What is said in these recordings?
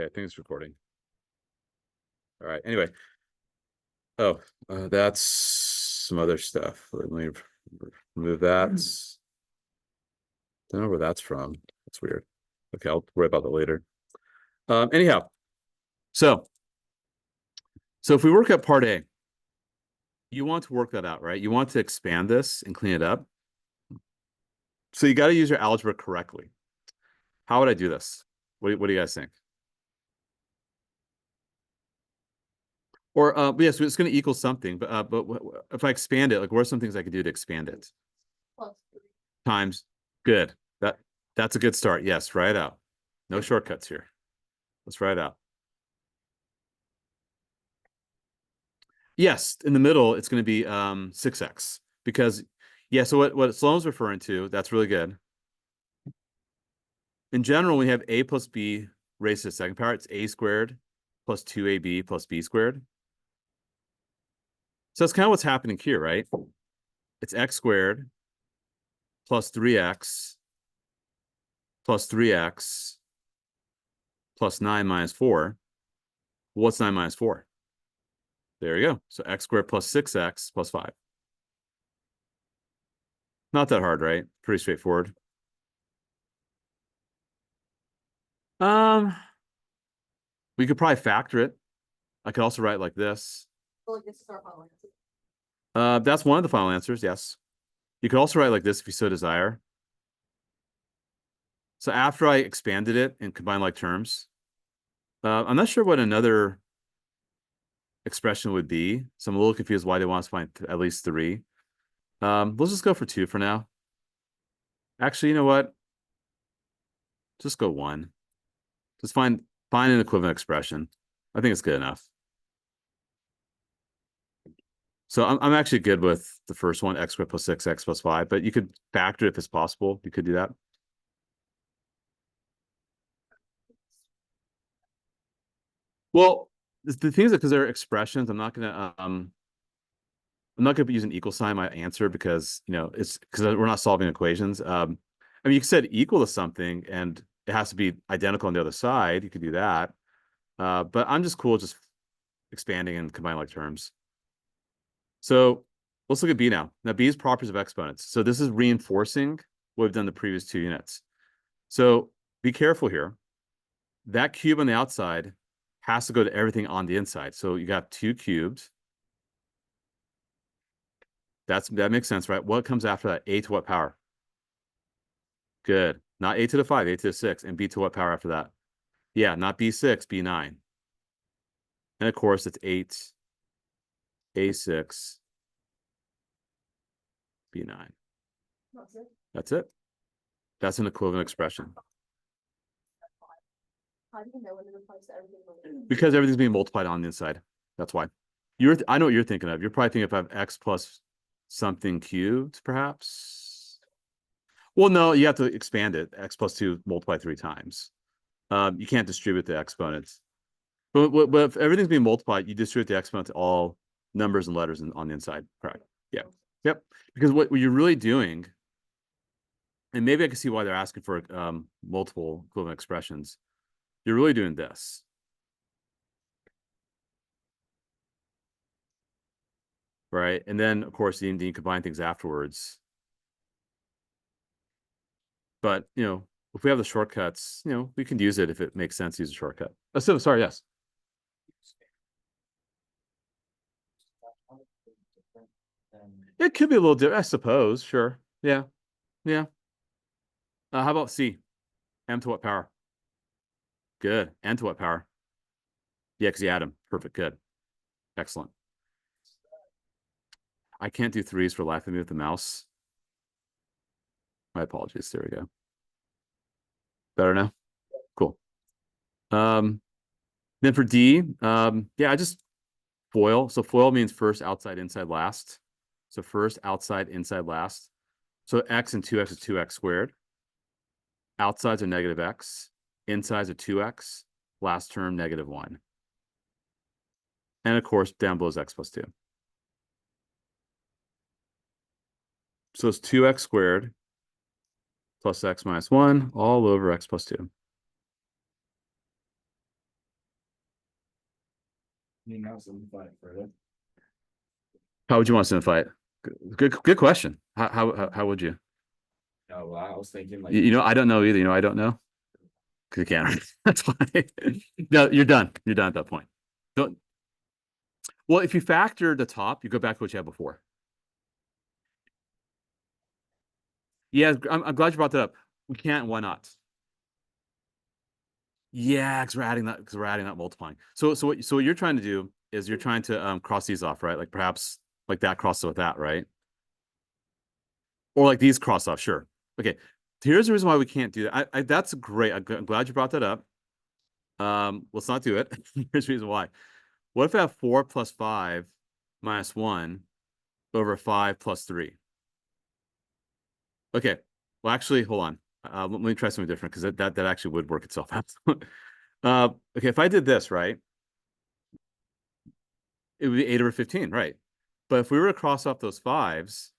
Okay, I think it's recording. All right. Anyway. Oh, that's some other stuff. Let me remove that. Don't know where that's from. That's weird. Okay, I'll worry about that later. Anyhow, so if we work at part A, you want to work that out, right? You want to expand this and clean it up. So you got to use your algebra correctly. How would I do this? What do you guys think? Or yes, it's going to equal something, but if I expand it, like what are some things I could do to expand it? Times. Good. That's a good start. Yes, write out. No shortcuts here. Let's write out. Yes, in the middle, it's going to be 6x because, yeah, so what Sloan's referring to, that's really good. In general, we have a plus b raised to the second power. It's a squared plus 2ab plus b squared. So that's kind of what's happening here, right? It's x squared plus 3x plus 3x plus 9 minus 4. What's 9 minus 4? There you go. So x squared plus 6x plus 5. Not that hard, right? Pretty straightforward. We could probably factor it. I could also write like this. Well, this is our final answer. That's one of the final answers, yes. You could also write like this if you so desire. So after I expanded it and combined like terms, I'm not sure what another expression would be. So I'm a little confused why they want us to find at least 3. Let's just go for 2 for now. Actually, you know what? Just go 1. Just find an equivalent expression. I think it's good enough. So I'm actually good with the first one, x squared plus 6x plus 5, but you could factor it if it's possible. You could do that. Well, the thing is that because they're expressions, I'm not gonna be using equal sign my answer because it's because we're not solving equations. I mean, you said equal to something and it has to be identical on the other side. You could do that, but I'm just cool just expanding and combining like terms. So let's look at B now. Now B is properties of exponents. So this is reinforcing what we've done the previous 2 units. So be careful here. That cube on the outside has to go to everything on the inside. So you got 2 cubed. That makes sense, right? What comes after that? A to what power? Good. Not a to the 5, a to the 6. And b to what power after that? Yeah, not b6, b9. And of course, it's 8, a6, b9. That's it. That's an equivalent expression. How do you know when to replace everything? Because everything's being multiplied on the inside. That's why. I know what you're thinking of. You're probably thinking if I have x plus something cubed, perhaps. Well, no, you have to expand it. X plus 2 multiply 3 times. You can't distribute the exponents. But if everything's being multiplied, you distribute the exponent to all numbers and letters on the inside. Correct. Yeah. Yep. Because what you're really doing, and maybe I can see why they're asking for multiple equivalent expressions. You're really doing this. Right. And then, of course, you combine things afterwards. But, if we have the shortcuts, we can use it if it makes sense to use a shortcut. Oh, so sorry, yes. It could be a little different, I suppose. Sure. Yeah. Yeah. How about C? M to what power? Good. N to what power? Yeah, because you add them. Perfect. Good. Excellent. I can't do 3s for life of me with the mouse. My apologies. There we go. Better now? Cool. Then for D, yeah, I just FOIL. So FOIL means first, outside, inside, last. So first, outside, inside, last. So x and 2x is 2x squared. Outsides are negative x. Insides are 2x. Last term, negative 1. And of course, down below is x plus 2. So it's 2x squared plus x minus 1 all over x plus 2. You now simplify it further. How would you want to simplify it? Good question. How would you? Oh, wow. I was thinking like, You know, I don't know either. You know, I don't know. 'Cause you can't. That's why. No, you're done. You're done at that point. Don't. Well, if you factor the top, you go back to what you had before. Yeah, I'm glad you brought that up. We can't. Why not? Yeah, because we're adding that. Because we're adding that multiplying. So what you're trying to do is you're trying to cross these off, right? Like perhaps like that crosses with that, right? Or like these cross off. Sure. Okay. Here's the reason why we can't do that. That's great. I'm glad you brought that up. Let's not do it. Here's the reason why. What if I have 4 plus 5 minus 1 over 5 plus 3? Okay. Well, actually, hold on. Let me try something different because that actually would work itself out. Okay, if I did this, right, it would be 8 over 15, right? But if we were to cross off those 5s,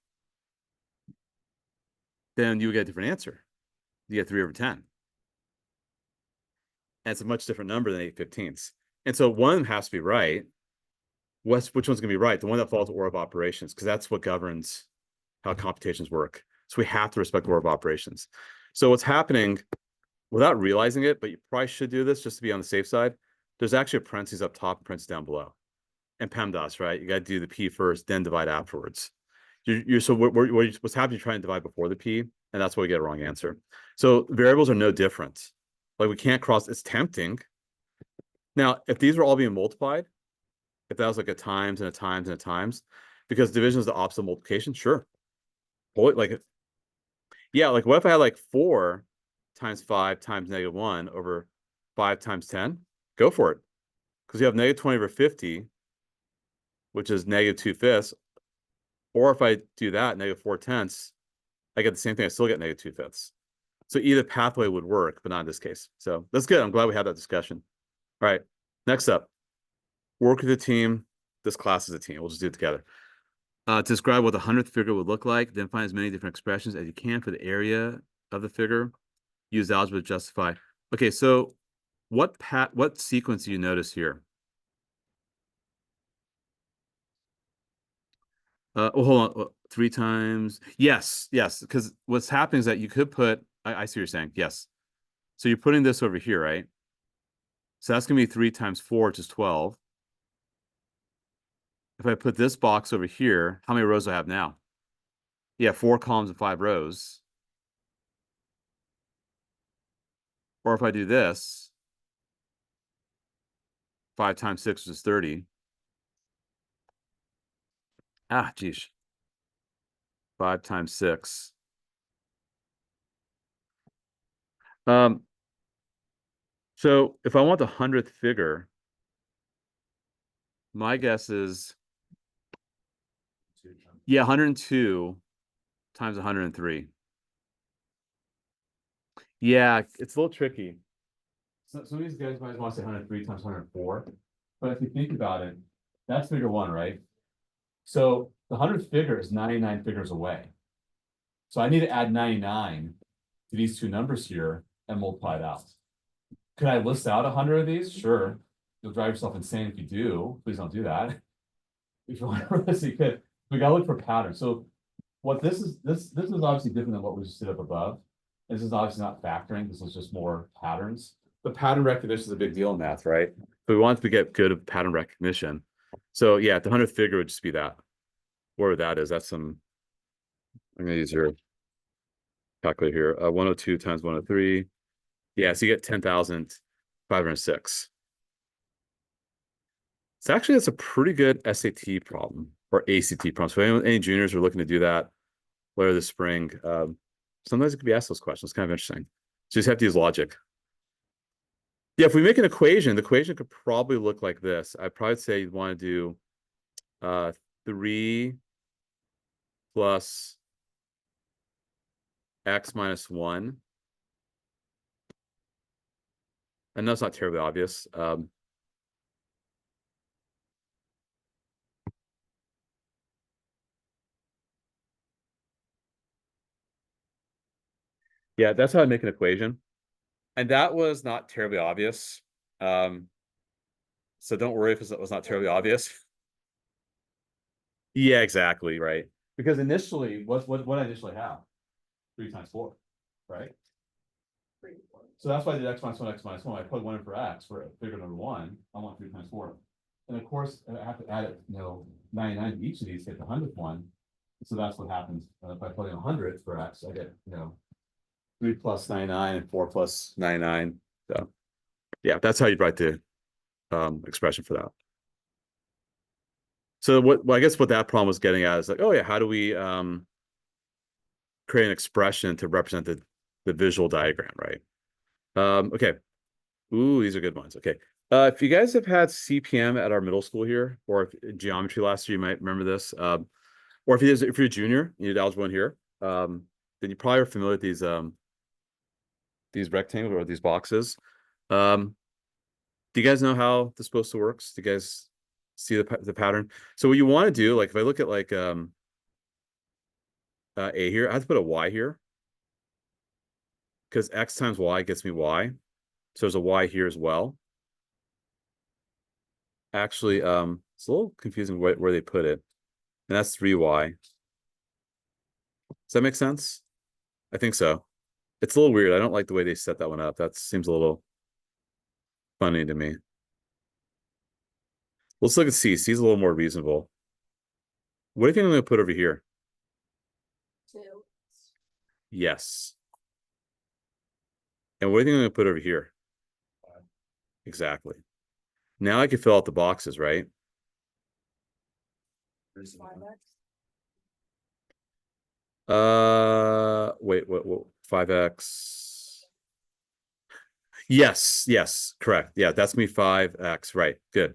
then you would get a different answer. You get 3 over 10. And it's a much different number than 8/15. And so one of them has to be right. Which one's going to be right? The one that follows the order of operations, because that's what governs how computations work. So we have to respect the order of operations. So what's happening, without realizing it, but you probably should do this just to be on the safe side, there's actually a parentheses up top and parentheses down below. And PEMDAS, right? You got to do the P first, then divide afterwards. So what's happening, you're trying to divide before the P, and that's why we get a wrong answer. So variables are no different. Like we can't cross, it's tempting. Now, if these were all being multiplied, if that was like a times and a times and a times, because division is the opposite of multiplication, sure. Boy, like, yeah, like what if I had like 4 times 5 times -1 over 5 times 10? Go for it. Because you have -20 over 50, which is -2/5. Or if I do that, -4/10, I get the same thing. I still get -2/5. So either pathway would work, but not in this case. So that's good. I'm glad we had that discussion. All right. Next up, work with a team. This class is a team. We'll just do it together. To describe what the 100th figure would look like, then find as many different expressions as you can for the area of the figure. Use algebra to justify. Okay, so what sequence do you notice here? Oh, hold on. 3 times. Yes, because what's happening is that you could put, I see what you're saying. Yes. So you're putting this over here, right? So that's gonna be 3 times 4, which is 12. If I put this box over here, how many rows do I have now? Yeah, 4 columns and 5 rows. Or if I do this, 5 times 6 is 30. Ah, geez. 5 times 6. Um, so if I want the 100th figure, my guess is, yeah, 102 times 103. Yeah, it's a little tricky. So some of these guys might want to say 103 times 104. But if you think about it, that's figure 1, right? So the 100th figure is 99 figures away. So I need to add 99 to these two numbers here and multiply it out. Could I list out 100 of these? Sure. You'll drive yourself insane if you do. Please don't do that. If you want to really could. We gotta look for patterns. So what this is obviously different than what we just did up above. This is obviously not factoring. This is just more patterns. But pattern recognition is a big deal in math, right? So we want to get good at pattern recognition. So yeah, the 100th figure would just be that. Where that is, that's some. I'm gonna use your calculator here. 102 times 103. Yeah, so you get 10,506. So actually, that's a pretty good SAT problem or ACT problem. So any juniors are looking to do that later this spring, sometimes it could be asked those questions. It's kind of interesting. So you just have to use logic. Yeah, if we make an equation, the equation could probably look like this. I'd probably say you'd want to do 3 plus x minus 1. I know it's not terribly obvious. Yeah, that's how I make an equation. And that was not terribly obvious. So don't worry if it was not terribly obvious. Yeah, exactly, right. Because initially, what I initially have? 3 times 4, right? So that's why I did x minus 1, x minus 1. I put 1 in for x for bigger number 1. I want 3 times 4. And of course, I have to add it, 99 to each of these to get the 100th one. So that's what happens by putting 100 for x. I get, 3 plus 99 and 4 plus 99. So yeah, that's how you'd write the expression for that. So well, I guess what that problem was getting at is like, oh yeah, how do we create an expression to represent the visual diagram, right? Okay. Ooh, these are good ones. Okay. If you guys have had CPM at our middle school here, or if geometry last year, you might remember this. Or if you're a junior, you did algebra 1 here, then you probably are familiar with these rectangles or these boxes. Do you guys know how this supposed to work? Do you guys see the pattern? So what you want to do, like if I look at like A here, I have to put a Y here because X times Y gets me Y. So there's a Y here as well. Actually, it's a little confusing where they put it. And that's 3Y. Does that make sense? I think so. It's a little weird. I don't like the way they set that one up. That seems a little funny to me. Let's look at C. C is a little more reasonable. What do you think I'm going to put over here? 2. Yes. And what do you think I'm going to put over here? Exactly. Now I can fill out the boxes, right? Wait, what 5x? Yes, correct. Yeah, that's me 5x, right? Good.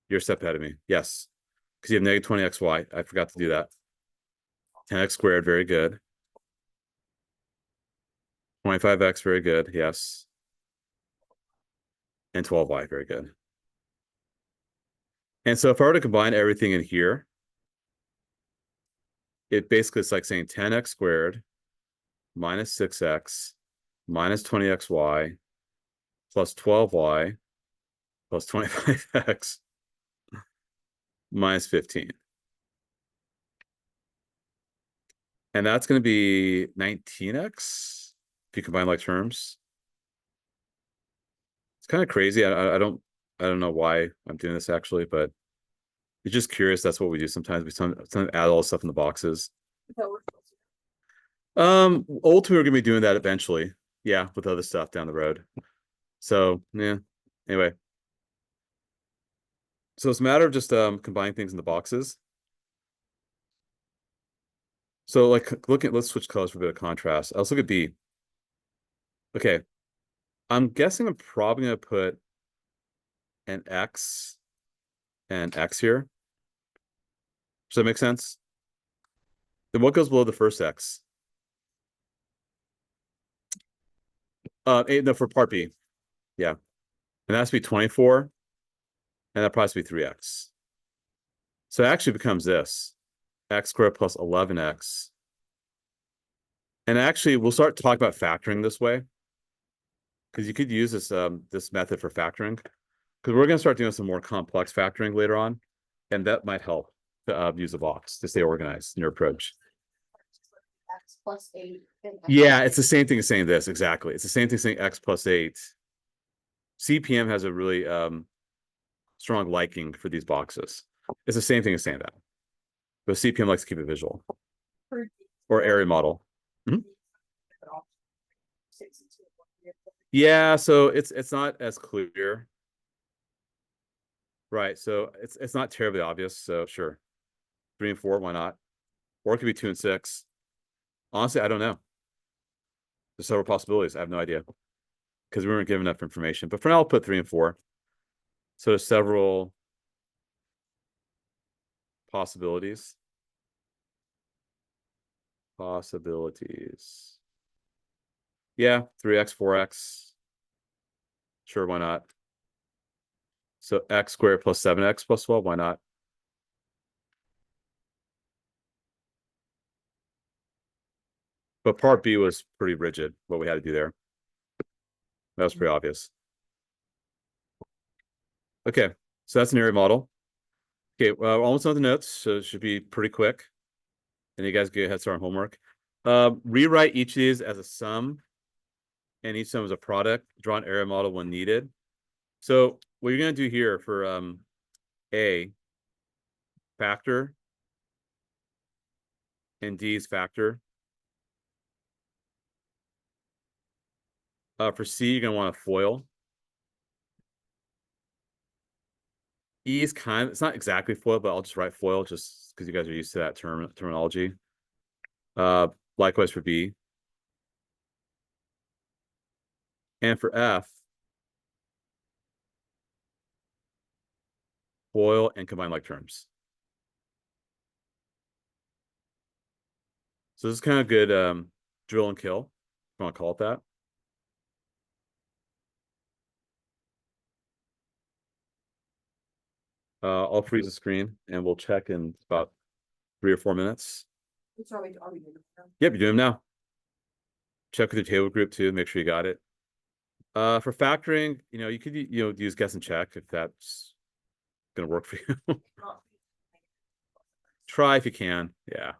You're a step ahead of me. Yes. Because you have negative 20xy. I forgot to do that. 10x squared, very good. 25x, very good. Yes. And 12y, very good. And so if I were to combine everything in here, it basically is like saying 10x squared minus 6x minus 20xy plus 12y plus 25x minus 15. And that's going to be 19x if you combine like terms. It's kind of crazy. I don't know why I'm doing this actually, but it's just curious. That's what we do sometimes. We sometimes add all the stuff in the boxes. Ultimately, we're gonna be doing that eventually. Yeah, with other stuff down the road. So yeah. Anyway. So it's a matter of just combining things in the boxes. So like let's switch colors for a bit of contrast. Let's look at B. Okay. I'm guessing I'm probably gonna put an X and X here. Does that make sense? Then what goes below the first X? No, for part B. Yeah. And that has to be 24. And that probably has to be 3x. So it actually becomes this. X squared plus 11x. And actually, we'll start talking about factoring this way. Because you could use this method for factoring. Because we're going to start doing some more complex factoring later on. And that might help to use a box to stay organized in your approach. X plus 8. Yeah, it's the same thing as saying this, exactly. It's the same thing as saying x plus 8. CPM has a really strong liking for these boxes. It's the same thing as saying that. But CPM likes to keep it visual. Or area model. Mhm. Yeah, so it's not as clear. Right, so it's not terribly obvious, so sure. 3 and 4, why not? Or it could be 2 and 6. Honestly, I don't know. There's several possibilities. I have no idea. Because we weren't given enough information. But for now, I'll put 3 and 4. So there's several possibilities. Yeah, 3x, 4x. Sure, why not? So x squared plus 7x plus 12, why not? But part B was pretty rigid, what we had to do there. That was pretty obvious. Okay, So that's an area model. Okay, well, almost on the notes, so it should be pretty quick. And you guys get head start on homework. Rewrite each of these as a sum, and each sum is a product. Draw an area model when needed. So what you're gonna do here for A, factor, and D's factor. For C, you're gonna want a FOIL. E is it's not exactly FOIL, but I'll just write FOIL just because you guys are used to that terminology. Likewise for B. And for F, FOIL and combine like terms. So this is kind of good drill and kill, if you want to call it that. I'll freeze the screen and we'll check in about 3 or 4 minutes. Are we doing it now? Yep, you're doing them now. Check with your table group too, make sure you got it. For factoring, you could use guess and check if that's gonna work for you. Try if you can, yeah.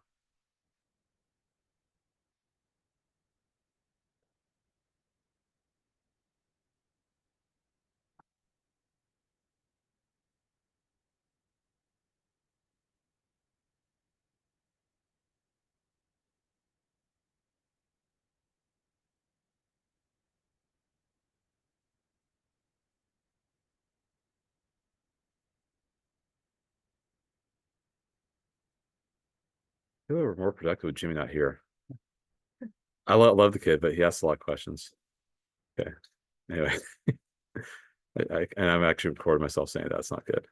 I feel like we're more productive with Jimmy not here. I love the kid, but he asks a lot of questions. Okay. Anyway, and I'm actually recording myself saying that's not good.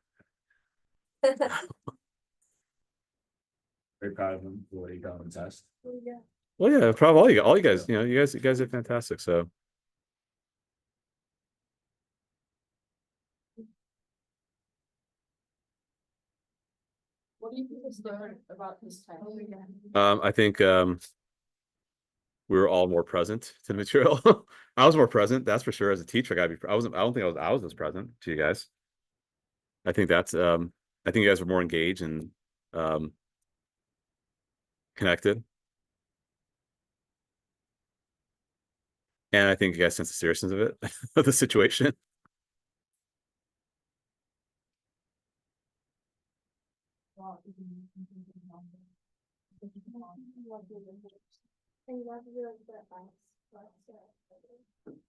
Very proud of him for what he got on the test. Yeah. Well, yeah, probably all you guys, you guys are fantastic. So What do you think is different about this time? I think we were all more present to the material. I was more present, that's for sure. As a teacher, I don't think I was as present to you guys. I think that's I think you guys were more engaged and connected. And I think you guys sense the seriousness of it, of the situation.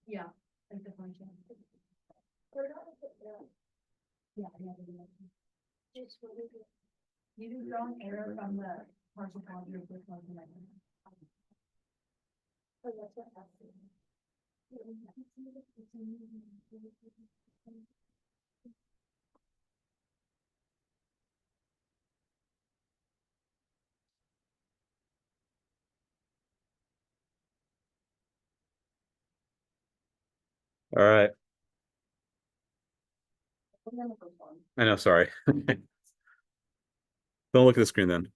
Yeah. You can draw an arrow from the partial quantity of this one. Oh, that's what happened. All right. I know, sorry. Don't look at the screen then.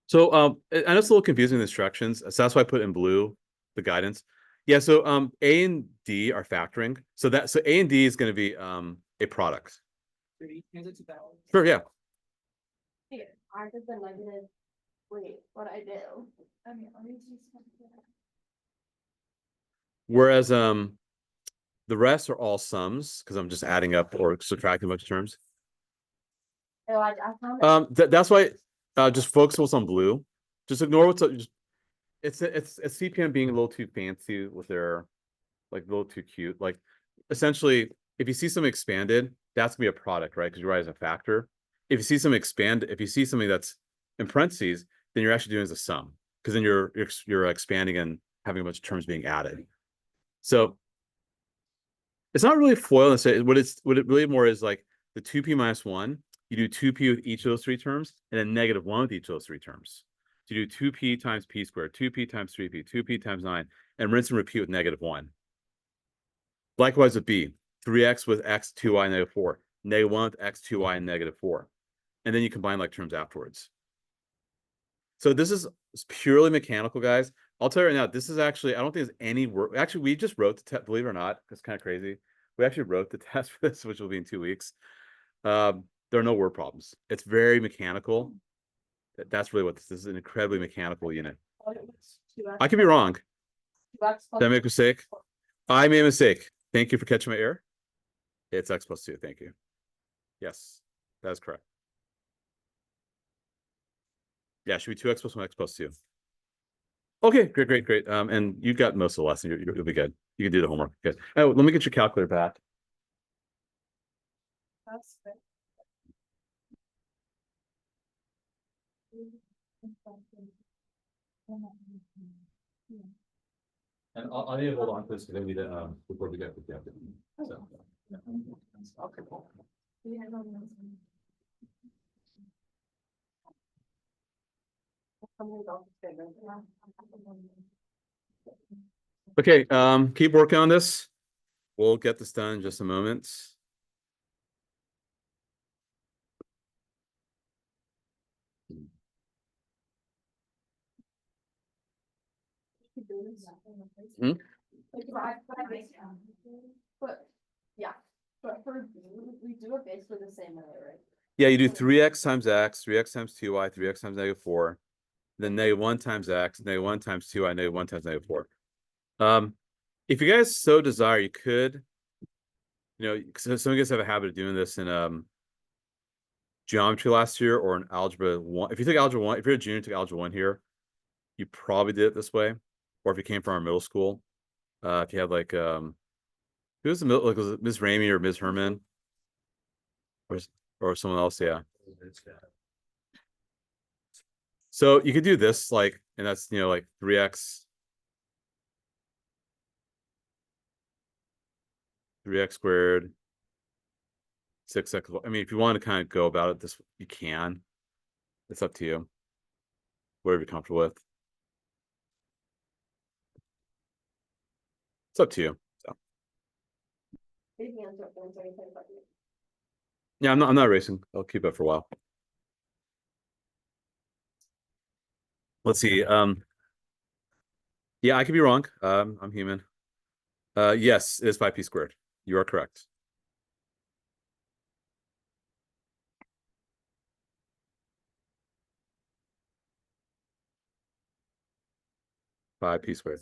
So I know it's a little confusing, the instructions, so that's why I put in blue the guidance. Yeah, so A and D are factoring. So A and D is going to be a product. Sure, yeah. I did the negative. Wait, what I do? I mean, let me do something. Whereas the rest are all sums because I'm just adding up or subtracting a bunch of terms. No, I found it. That's why just focus what's on blue. Just ignore what's just it's CPM being a little too fancy with their like a little too cute. Like essentially, if you see something expanded, that's gonna be a product, right? Because you write as a factor. If you see something if you see something that's in parentheses, then you're actually doing as a sum because then you're expanding and having a bunch of terms being added. So it's not really FOIL and say what it really more is like the 2p minus 1. You do 2p with each of those 3 terms, and then -1 with each of those 3 terms. So you do 2p times p squared, 2p times 3p, 2p times 9, and rinse and repeat with -1. Likewise with b, 3x with x, 2y, -4, -1 with x, 2y, and -4. And then you combine like terms afterwards. So this is purely mechanical, guys. I'll tell you right now, this is actually, I don't think there's any work. Actually, we just wrote the test, believe it or not. It's kind of crazy. We actually wrote the test for this, which will be in 2 weeks. There are no word problems. It's very mechanical. That's really what this is, an incredibly mechanical unit. I could be wrong. Did I make a mistake? I made a mistake. Thank you for catching my error. It's x plus 2. Thank you. Yes, that is correct. Yeah, it should be 2x plus 1, x plus 2. Okay, great. And you got most of the lesson. You'll be good. You can do the homework. Good. Oh, let me get your calculator back. That's good. And I'll need to hold on to this because I need to, before we get to the. So. Okay, keep working on this. We'll get this done in just a moment. Hmm? But yeah, but for B, we do it basically the same way, right? Yeah, you do 3x times x, 3x times 2y, 3x times -4. Then -1 times x, -1 times 2y, -1 times -4. If you guys so desire, you could, some of you guys have a habit of doing this in geometry last year or in algebra 1. If you took algebra 1, if you're a junior, took algebra 1 here, you probably did it this way. Or if you came from our middle school, if you had like who was the middle, like was it Ms. Ramey or Ms. Herman? Or or someone else, yeah. So you could do this like, and that's like 3x squared 6x. I mean, if you want to kind of go about it this, you can. It's up to you. Whatever you're comfortable with. It's up to you. So. Yeah, I'm not racing. I'll keep it for a while. Let's see. Yeah, I could be wrong. I'm human. Yes, it is 5p squared. You are correct. Five p squared.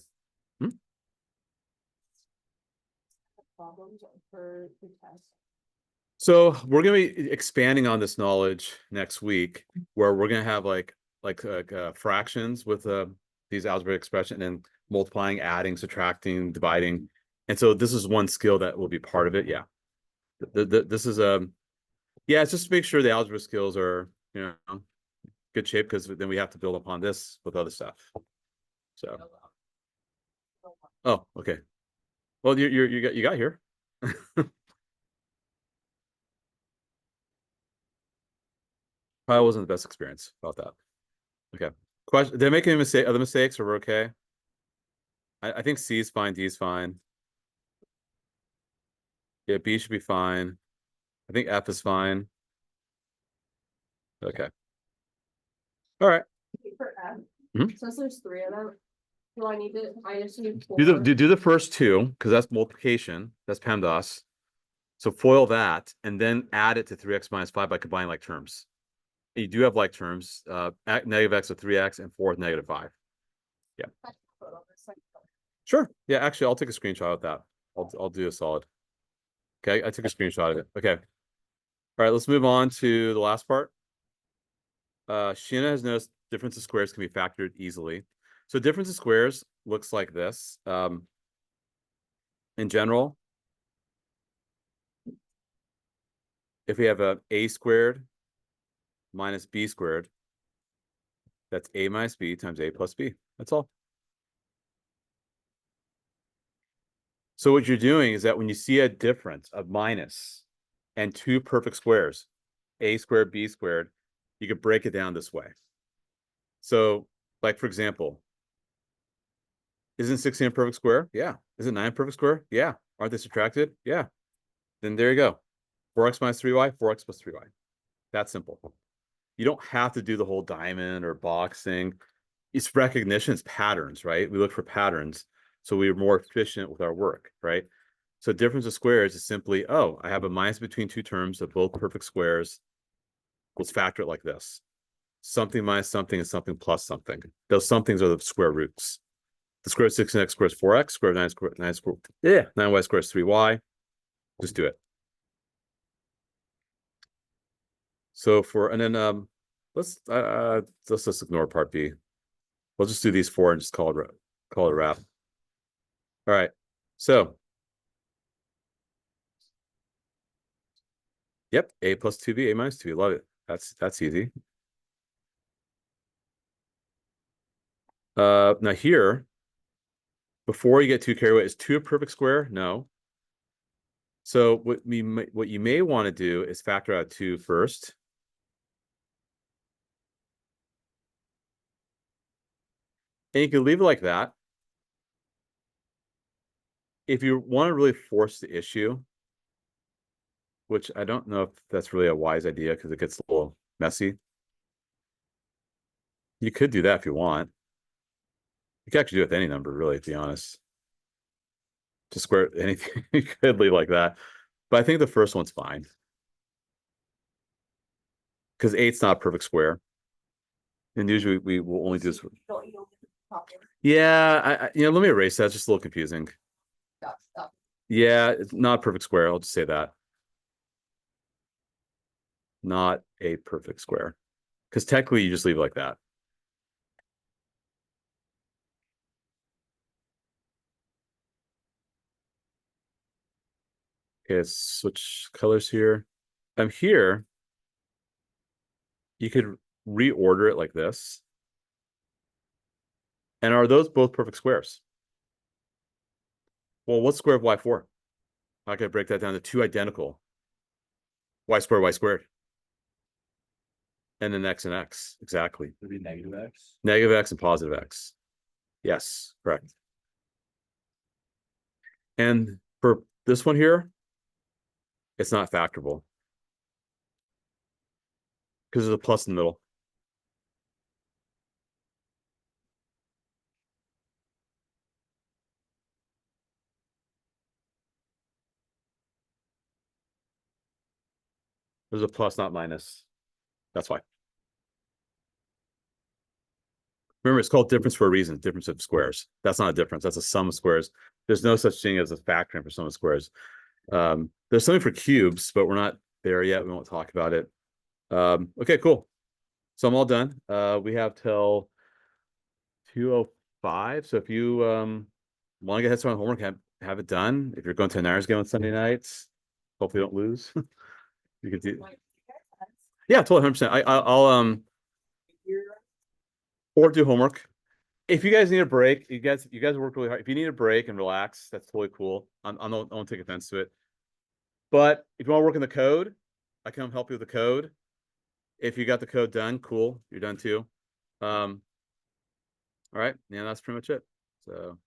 Problems for the test. So we're gonna be expanding on this knowledge next week, where we're gonna have like fractions with these algebraic expression and multiplying, adding, subtracting, dividing, and so this is one skill that will be part of it. Yeah, this is yeah, it's just to make sure the algebra skills are good shape, because then we have to build upon this with other stuff. So, oh, okay. Well, you got here. Probably wasn't the best experience about that. Okay. Question: did I make any mistake? Other mistakes, or we're okay? I think C is fine. D is fine. Yeah, B should be fine. I think F is fine. Okay. All right. For F, Mhm. since there's 3 of them, do I need to, I just need 4? Do the first two, because that's multiplication. That's PEMDAS. So FOIL that, and then add it to 3x minus 5 by combining like terms. You do have like terms. Negative x with 3x and 4 with -5. Yeah. Sure. Yeah, actually, I'll take a screenshot of that. I'll do a solid. Okay, I took a screenshot of it. Okay. All right, let's move on to the last part. Sheena has noticed difference of squares can be factored easily. So difference of squares looks like this. In general, if we have a squared minus b squared, that's a minus b times a plus b. That's all. So what you're doing is that when you see a difference of minus and two perfect squares, a squared, b squared, you could break it down this way. So, like for example, isn't 16 a perfect square? Yeah. Is it 9 a perfect square? Yeah. Aren't they subtracted? Yeah. Then there you go. 4x minus 3y, 4x plus 3y. That's simple. You don't have to do the whole diamond or box thing. It's recognition, it's patterns, right? We look for patterns, so we're more efficient with our work, right? So difference of squares is simply, oh, I have a minus between two terms of both perfect squares. Let's factor it like this. Something minus something is something plus something. Those somethings are the square roots. The square root of 6x squared is 4x, square root of 9 squared, 9y squared is 3y. Just do it. So and then let's just ignore part B. We'll just do these four and just call it a wrap. All right. So yep, a plus 2b, a minus 2b. Love it. That's easy. Now here, before you get too carried away, is 2 a perfect square? No. So what you may want to do is factor out 2 first. And you can leave it like that. If you want to really force the issue, which I don't know if that's really a wise idea because it gets a little messy. You could do that if you want. You can actually do it with any number, really, to be honest. Just square anything. You could leave like that. But I think the first one's fine. Because 8's not a perfect square. And usually we will only do this. Yeah, let me erase that. It's just a little confusing. Stop. Yeah, it's not a perfect square. I'll just say that. Not a perfect square. Because technically you just leave it like that. Okay, let's switch colors here. I'm here. You could reorder it like this. And are those both perfect squares? Well, what's square of y4? How can I break that down to 2 identical? Y squared. And then x and x. Exactly. Would be negative x. Negative x and positive x. Yes, correct. And for this one here, it's not factorable. Because there's a plus in the middle. There's a plus, not minus. That's why. Remember, it's called difference for a reason, difference of squares. That's not a difference. That's a sum of squares. There's no such thing as a factoring for sum of squares. There's something for cubes, but we're not there yet. We won't talk about it. Okay, cool. So I'm all done. We have till 2:05. So if you want to get head start on homework, have it done. If you're going to an Irish game on Sunday nights, hopefully don't lose. You could do. Yeah, totally 100%. I'll or do homework. If you guys need a break, you guys worked really hard. If you need a break and relax, that's totally cool. I won't take offense to it. But if you want to work in the code, I can help you with the code. If you got the code done, cool. You're done too. All right. Yeah, that's pretty much it. So